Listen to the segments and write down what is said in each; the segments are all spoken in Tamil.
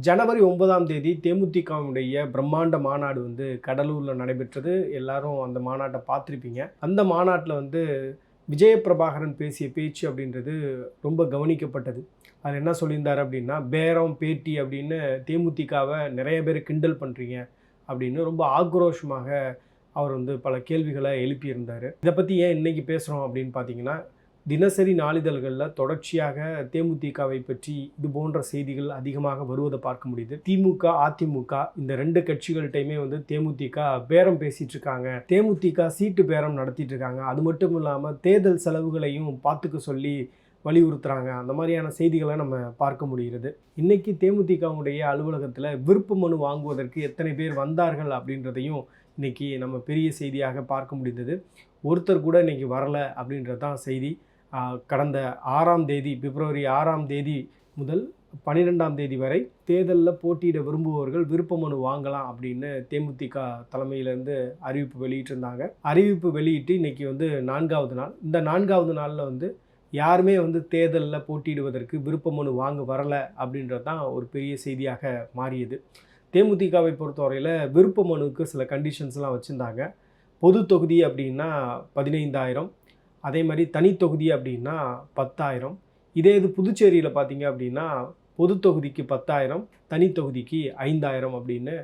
ஜனவரி 9ஆம் தேதி தேமுதிகவுடைய பிரம்மாண்ட மாநாடு வந்து கடலூரில் நடைபெற்றது. எல்லாரும் அந்த மாநாட்டை பார்த்துருப்பீங்க. அந்த மாநாட்டில் வந்து விஜயபிரபாகரன் பேசிய பேச்சு அப்படின்றது ரொம்ப கவனிக்கப்பட்டது. அது என்ன சொல்லியிருந்தார் அப்படின்னா, பேரம் பேட்டி அப்படின்னு தேமுதிகவை நிறைய பேர் கிண்டல் பண்ணுறீங்க அப்படின்னு ரொம்ப ஆக்ரோஷமாக அவர் வந்து பல கேள்விகளை எழுப்பியிருந்தார். இதை பற்றி ஏன் இன்னைக்கு பேசுகிறோம் அப்படின்னு பார்த்தீங்கன்னா, தினசரி நாளிதழ்களில் தொடர்ச்சியாக தேமுதிகவை பற்றி இது போன்ற செய்திகள் அதிகமாக வருவதை பார்க்க முடியுது. திமுக, அதிமுக இந்த ரெண்டு கட்சிகள்கிட்டையுமே வந்து தேமுதிக பேரம் பேசிட்டு இருக்காங்க, தேமுதிக சீட்டு பேரம் நடத்திட்டு இருக்காங்க, அது மட்டும் இல்லாமல் தேர்தல் செலவுகளையும் பார்த்துக்க சொல்லி வலியுறுத்துறாங்க. அந்த மாதிரியான செய்திகளை நம்ம பார்க்க முடிகிறது. இன்னைக்கு தேமுதிகவுடைய அலுவலகத்தில் விருப்ப மனு வாங்குவதற்கு எத்தனை பேர் வந்தார்கள் அப்படின்றதையும் இன்னைக்கு நம்ம பெரிய செய்தியாக பார்க்க முடிந்தது. ஒருத்தர் கூட இன்னைக்கு வரலை அப்படின்றது தான் செய்தி. கடந்த 6ஆம் தேதி பிப்ரவரி 6ஆம் தேதி முதல் 12ஆம் தேதி வரை தேர்தலில் போட்டியிட விரும்புபவர்கள் விருப்ப மனு வாங்கலாம் அப்படின்னு தேமுதிக தலைமையிலேருந்து அறிவிப்பு வெளியிட்டிருந்தாங்க. அறிவிப்பு வெளியிட்டு இன்றைக்கி வந்து 4வது நாள். இந்த 4வது நாளில் வந்து யாருமே வந்து தேர்தலில் போட்டியிடுவதற்கு விருப்ப மனு வாங்க வரலை அப்படின்றது தான் ஒரு பெரிய செய்தியாக மாறியது. தேமுதிகவை பொறுத்தவரையில் விருப்ப மனுவுக்கு சில கண்டிஷன்ஸ்லாம் வச்சுருந்தாங்க. பொது தொகுதி அப்படின்னா 15,000, அதே மாதிரி தனி தொகுதி அப்படின்னா 10,000. இதே இது புதுச்சேரியில் பார்த்தீங்க அப்படின்னா பொது தொகுதிக்கு 10,000, தனி தொகுதிக்கு 5,000 அப்படின்னு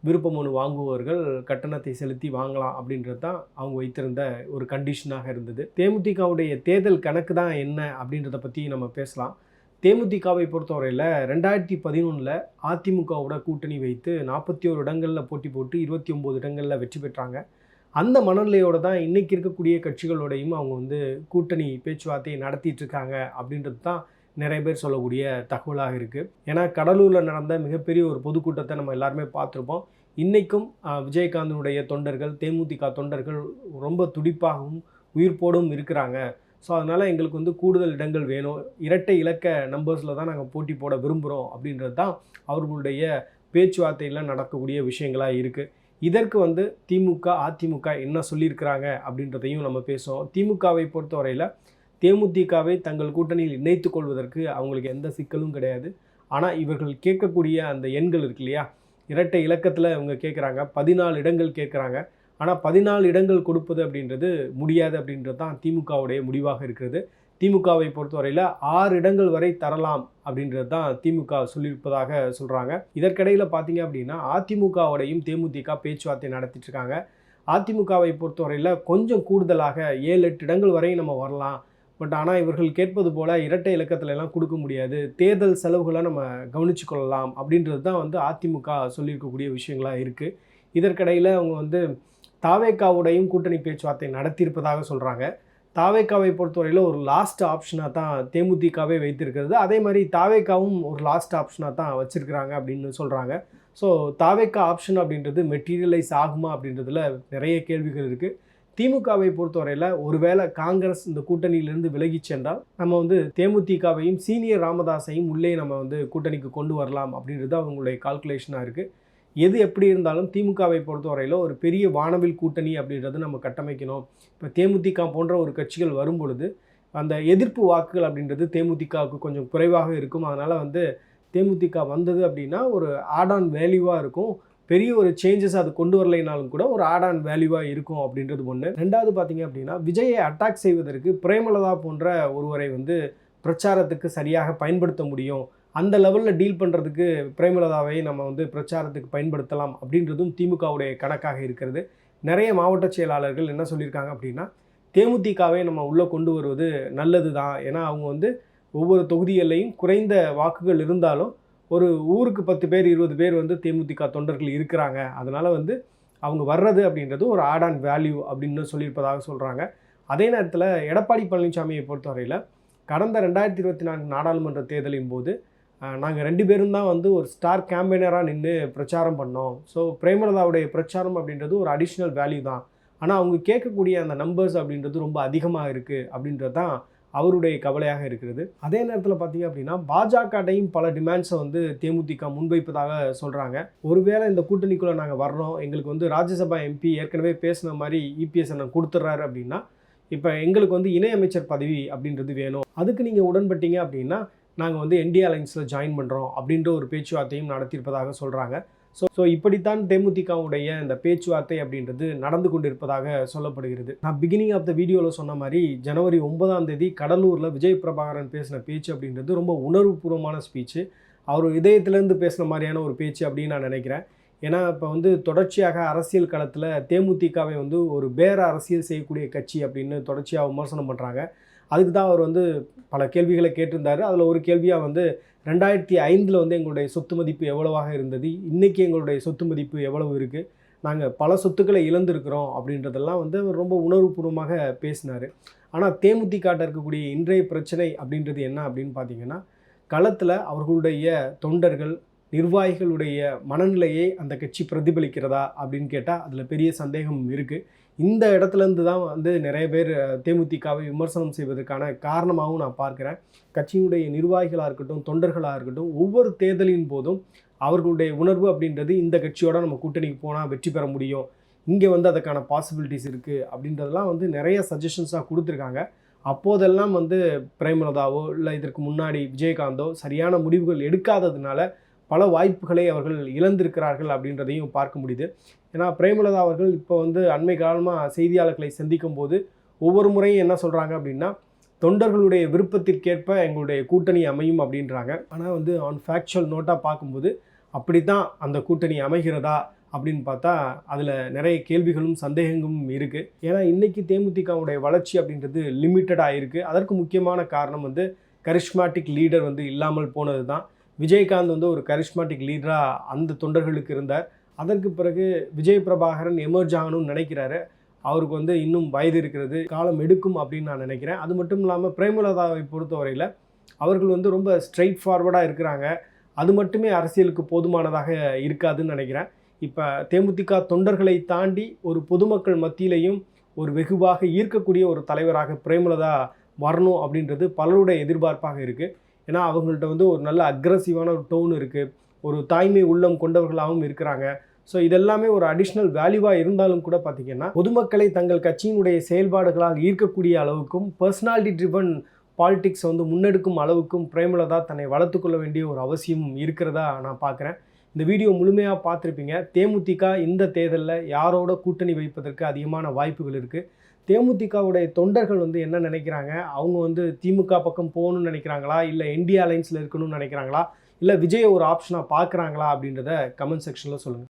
விருப்ப மனு வாங்குபவர்கள் கட்டணத்தை செலுத்தி வாங்கலாம் அப்படின்றது தான் அவங்க வைத்திருந்த ஒரு கண்டிஷனாக இருந்தது. தேமுதிகவுடைய தேர்தல் கணக்கு தான் என்ன அப்படின்றத பற்றி நம்ம பேசலாம். தேமுதிகவை பொறுத்தவரையில் 2011 அதிமுகவோட கூட்டணி வைத்து 41 இடங்களில் போட்டி போட்டு 29 இடங்களில் வெற்றி பெற்றாங்க. அந்த மனநிலையோடு தான் இன்றைக்கி இருக்கக்கூடிய கட்சிகளோடையும் அவங்க வந்து கூட்டணி பேச்சுவார்த்தையை நடத்திட்டு இருக்காங்க அப்படின்றது தான் நிறைய பேர் சொல்லக்கூடிய தகவலாக இருக்குது. ஏன்னா கடலூரில் நடந்த மிகப்பெரிய ஒரு பொதுக்கூட்டத்தை நம்ம எல்லாருமே பார்த்துருப்போம். இன்றைக்கும் விஜயகாந்தனுடைய தொண்டர்கள், தேமுதிக தொண்டர்கள் ரொம்ப துடிப்பாகவும் உயிர்ப்போடும் இருக்கிறாங்க. ஸோ அதனால் எங்களுக்கு வந்து கூடுதல் இடங்கள் வேணும், இரட்டை இலக்க நம்பர்ஸில் தான் நாங்கள் போட்டி போட விரும்புகிறோம் அப்படின்றது தான் அவர்களுடைய பேச்சுவார்த்தையில் நடக்கக்கூடிய விஷயங்களாக இருக்குது. இதற்கு வந்து திமுக, அதிமுக என்ன சொல்லியிருக்கிறாங்க அப்படின்றதையும் நம்ம பேசுவோம். திமுகவை பொறுத்தவரையில் தேமுதிகவை தங்கள் கூட்டணியில் இணைத்து கொள்வதற்கு அவங்களுக்கு எந்த சிக்கலும் கிடையாது. ஆனால் இவர்கள் கேட்கக்கூடிய அந்த எண்கள் இருக்கு இல்லையா, இரட்டை இலக்கத்தில் இவங்க கேட்குறாங்க, 14 இடங்கள் கேட்குறாங்க. ஆனால் 14 இடங்கள் கொடுப்பது அப்படின்றது முடியாது அப்படின்றது தான் திமுகவுடைய முடிவாக இருக்கிறது. திமுகவை பொறுத்தவரையில் 6 இடங்கள் வரை தரலாம் அப்படின்றது தான் திமுக சொல்லியிருப்பதாக சொல்கிறாங்க. இதற்கிடையில் பார்த்தீங்க அப்படின்னா அதிமுகவோடையும் தேமுதிக பேச்சுவார்த்தை நடத்திட்டு இருக்காங்க. அதிமுகவை பொறுத்தவரையில் கொஞ்சம் கூடுதலாக 7-8 இடங்கள் வரை நம்ம வரலாம். பட் ஆனால் இவர்கள் கேட்பது போல் இரட்டை இலக்கத்துலலாம் கொடுக்க முடியாது, தேர்தல் செலவுகளை நம்ம கவனித்து கொள்ளலாம் அப்படின்றது தான் வந்து அதிமுக சொல்லியிருக்கக்கூடிய விஷயங்களாக இருக்குது. இதற்கிடையில் அவங்க வந்து தாவேகாவுடையும் கூட்டணி பேச்சுவார்த்தை நடத்தியிருப்பதாக சொல்கிறாங்க. தாவேகாவை பொறுத்தவரையில் ஒரு லாஸ்ட் ஆப்ஷனாக தான் தேமுதிகவே வைத்திருக்கிறது. அதே மாதிரி தாவேகாவும் ஒரு லாஸ்ட் ஆப்ஷனாக தான் வச்சுருக்கிறாங்க அப்படின்னு சொல்கிறாங்க. ஸோ தாவேகா ஆப்ஷன் அப்படின்றது மெட்டீரியலைஸ் ஆகுமா அப்படின்றதுல நிறைய கேள்விகள் இருக்குது. திமுகவை பொறுத்தவரையில் ஒருவேளை காங்கிரஸ் இந்த கூட்டணியிலிருந்து விலகி சென்றால் நம்ம வந்து தேமுதிகவையும் சீனியர் ராமதாஸையும் உள்ளே நம்ம வந்து கூட்டணிக்கு கொண்டு வரலாம் அப்படின்றது அவங்களுடைய கால்குலேஷனாக இருக்குது. எது எப்படி இருந்தாலும் திமுகவை பொறுத்தவரையில் ஒரு பெரிய வானவில் கூட்டணி அப்படின்றது நம்ம கட்டமைக்கணும். இப்போ தேமுதிக போன்ற ஒரு கட்சிகள் வரும் பொழுது அந்த எதிர்ப்பு வாக்குகள் அப்படின்றது தேமுதிகவுக்கு கொஞ்சம் குறைவாக இருக்கும். அதனால் வந்து தேமுதிக வந்தது அப்படின்னா ஒரு ஆட் ஆன் வேல்யூவாக இருக்கும். பெரிய ஒரு சேஞ்சஸ் அது கொண்டு வரலைனாலும் கூட ஒரு ஆட் ஆன் வேல்யூவாக இருக்கும் அப்படின்றது ஒன்று. ரெண்டாவது பார்த்தீங்க அப்படின்னா, விஜயை அட்டாக் செய்வதற்கு பிரேமலதா போன்ற ஒருவரை வந்து பிரச்சாரத்துக்கு சரியாக பயன்படுத்த முடியும், அந்த லெவலில் டீல் பண்ணுறதுக்கு பிரேமலதாவை நம்ம வந்து பிரச்சாரத்துக்கு பயன்படுத்தலாம் அப்படின்றதும் திமுகவுடைய கணக்காக இருக்கிறது. நிறைய மாவட்ட செயலாளர்கள் என்ன சொல்லியிருக்காங்க அப்படின்னா, தேமுதிகவை நம்ம உள்ளே கொண்டு வருவது நல்லது தான். ஏன்னா அவங்க வந்து ஒவ்வொரு தொகுதிகளையும் குறைந்த வாக்குகள் இருந்தாலும் ஒரு ஊருக்கு 10 பேர் 20 பேர் வந்து தேமுதிக தொண்டர்கள் இருக்கிறாங்க. அதனால் வந்து அவங்க வர்றது அப்படின்றது ஒரு ஆட் ஆன் வேல்யூ அப்படின்னு சொல்லியிருப்பதாக சொல்கிறாங்க. அதே நேரத்தில் எடப்பாடி பழனிசாமியை பொறுத்தவரையில் கடந்த 2024 நாடாளுமன்ற தேர்தலின் போது நாங்கள் 2 பேரும் தான் வந்து ஒரு ஸ்டார் கேம்பெயினராக நின்று பிரச்சாரம் பண்ணோம். ஸோ பிரேமலதாவுடைய பிரச்சாரம் அப்படின்றது ஒரு அடிஷ்னல் வேல்யூ தான். ஆனால் அவங்க கேட்கக்கூடிய அந்த நம்பர்ஸ் அப்படின்றது ரொம்ப அதிகமாக இருக்குது அப்படின்றது தான் அவருடைய கவலையாக இருக்கிறது. அதே நேரத்தில் பார்த்தீங்க அப்படின்னா பாஜகட்டையும் பல டிமாண்ட்ஸை வந்து தேமுதிக முன்வைப்பதாக சொல்கிறாங்க. ஒருவேளை இந்த கூட்டணிக்குள்ளே நாங்கள் வர்றோம், எங்களுக்கு வந்து ராஜ்யசபா எம்பி ஏற்கனவே பேசின மாதிரி இபிஎஸ் அண்ணன் கொடுத்துட்றாரு அப்படின்னா இப்போ எங்களுக்கு வந்து இணையமைச்சர் பதவி அப்படின்றது வேணும், அதுக்கு நீங்கள் உடன்பட்டீங்க அப்படின்னா நாங்கள் வந்து என்டிஏ அலைன்ஸில் ஜாயின் பண்ணுறோம் அப்படின்ற ஒரு பேச்சுவார்த்தையும் நடத்தியிருப்பதாக சொல்கிறாங்க. ஸோ இப்படித்தான் தேமுதிகவுடைய இந்த பேச்சுவார்த்தை அப்படின்றது நடந்து கொண்டிருப்பதாக சொல்லப்படுகிறது. நான் பிகினிங் ஆஃப் த வீடியோவில் சொன்ன மாதிரி ஜனவரி 9ஆம் தேதி கடலூரில் விஜய் பிரபாகரன் பேசின பேச்சு அப்படின்றது ரொம்ப உணர்வுபூர்வமான ஸ்பீச்சு. அவர் இதயத்திலேருந்து பேசின மாதிரியான ஒரு பேச்சு அப்படின்னு நான் நினைக்கிறேன். ஏன்னா இப்போ வந்து தொடர்ச்சியாக அரசியல் களத்தில் தேமுதிகவை வந்து ஒரு பேர அரசியல் செய்யக்கூடிய கட்சி அப்படின்னு தொடர்ச்சியாக விமர்சனம் பண்ணுறாங்க. அதுக்கு தான் அவர் வந்து பல கேள்விகளை கேட்டிருந்தார். அதில் ஒரு கேள்வியாக வந்து 2005 வந்து எங்களுடைய சொத்து மதிப்பு எவ்வளவாக இருந்தது, இன்றைக்கி எங்களுடைய சொத்து மதிப்பு எவ்வளவு இருக்குது, நாங்கள் பல சொத்துக்களை இழந்திருக்கிறோம் அப்படின்றதெல்லாம் வந்து அவர் ரொம்ப உணர்வுபூர்வமாக பேசினார். ஆனால் தேமுதிகட்ட இருக்கக்கூடிய இன்றைய பிரச்சனை அப்படின்றது என்ன அப்படின்னு பார்த்தீங்கன்னா, களத்தில் அவர்களுடைய தொண்டர்கள் நிர்வாகிகளுடைய மனநிலையை அந்த கட்சி பிரதிபலிக்கிறதா அப்படின்னு கேட்டால் அதில் பெரிய சந்தேகம் இருக்குது. இந்த இடத்துலேருந்து தான் வந்து நிறைய பேர் தேமுதிகவை விமர்சனம் செய்வதற்கான காரணமாகவும் நான் பார்க்குறேன். கட்சியினுடைய நிர்வாகிகளாக இருக்கட்டும், தொண்டர்களாக இருக்கட்டும், ஒவ்வொரு தேர்தலின் போதும் அவர்களுடைய உணர்வு அப்படின்றது இந்த கட்சியோட நம்ம கூட்டணிக்கு போனால் வெற்றி பெற முடியும், இங்கே வந்து அதுக்கான பாசிபிலிட்டிஸ் இருக்குது அப்படின்றதெல்லாம் வந்து நிறைய சஜஷன்ஸாக கொடுத்துருக்காங்க. அப்போதெல்லாம் வந்து பிரேமலதாவோ இல்லை இதற்கு முன்னாடி விஜயகாந்தோ சரியான முடிவுகள் எடுக்காததுனால பல வாய்ப்புகளை அவர்கள் இழந்திருக்கிறார்கள் அப்படின்றதையும் பார்க்க முடியுது. ஏன்னா பிரேமலதா அவர்கள் இப்போ வந்து அண்மை காலமாக செய்தியாளர்களை சந்திக்கும் போது ஒவ்வொரு முறையும் என்ன சொல்கிறாங்க அப்படின்னா, தொண்டர்களுடைய விருப்பத்திற்கேற்ப எங்களுடைய கூட்டணி அமையும் அப்படின்றாங்க. ஆனால் வந்து ஆன் ஃபேக்சுவல் நோட்டாக பார்க்கும்போது அப்படி தான் அந்த கூட்டணி அமைகிறதா அப்படின்னு பார்த்தா அதில் நிறைய கேள்விகளும் சந்தேகங்களும் இருக்குது. ஏன்னா இன்றைக்கி தேமுதிகவுடைய வளர்ச்சி அப்படின்றது லிமிட்டடாக இருக்குது. அதற்கு முக்கியமான காரணம் வந்து கரிஷ்மாட்டிக் லீடர் வந்து இல்லாமல் போனது தான். விஜயகாந்த் வந்து ஒரு கரிஷ்மாட்டிக் லீடராக அந்த தொண்டர்களுக்கு இருந்தார். அதற்கு பிறகு விஜய் பிரபாகரன் எமர்ஜ் ஆகணும்னு நினைக்கிறாரு. அவருக்கு வந்து இன்னும் வயது இருக்கிறது, காலம் எடுக்கும் அப்படின்னு நான் நினைக்கிறேன். அது மட்டும் இல்லாமல் பிரேமலதாவை பொறுத்தவரையில் அவர்கள் வந்து ரொம்ப ஸ்ட்ரெயிட் ஃபார்வர்டாக இருக்கிறாங்க. அது மட்டுமே அரசியலுக்கு போதுமானதாக இருக்காதுன்னு நினைக்கிறேன். இப்போ தேமுதிக தொண்டர்களை தாண்டி ஒரு பொதுமக்கள் மத்தியிலையும் ஒரு வெகுவாக ஈர்க்கக்கூடிய ஒரு தலைவராக பிரேமலதா வரணும் அப்படின்றது பலருடைய எதிர்பார்ப்பாக இருக்குது. ஏன்னா அவங்கள்ட்ட வந்து ஒரு நல்ல அக்ரஸிவான ஒரு டோன் இருக்குது, ஒரு தாய்மை உள்ளம் கொண்டவர்களாகவும் இருக்கிறாங்க. ஸோ இதெல்லாமே ஒரு அடிஷ்னல் வேல்யூவாக இருந்தாலும் கூட பார்த்திங்கன்னா, பொதுமக்களை தங்கள் கட்சியினுடைய செயல்பாடுகளால் ஈர்க்கக்கூடிய அளவுக்கும் பர்சனாலிட்டி ட்ரிவன் பாலிடிக்ஸ் வந்து முன்னெடுக்கும் அளவுக்கும் பிரேமலதா தன்னை வளர்த்துக்கொள்ள வேண்டிய ஒரு அவசியம் இருக்கிறதா நான் பார்க்குறேன். இந்த வீடியோ முழுமையாக பார்த்துருப்பீங்க. தேமுதிக இந்த தேர்தலில் யாரோட கூட்டணி வைப்பதற்கு அதிகமான வாய்ப்புகள் இருக்குது, தேமுதிகவுடைய தொண்டர்கள் வந்து என்ன நினைக்கிறாங்க, அவங்க வந்து திமுக பக்கம் போகணும்னு நினைக்கிறாங்களா, இல்லை என்டிஏ அலைன்ஸில் இருக்கணும்னு நினைக்கிறாங்களா, இல்லை விஜய் ஒரு ஆப்ஷனாக பார்க்குறாங்களா அப்படின்றத கமெண்ட் செக்ஷனில் சொல்லுங்கள்.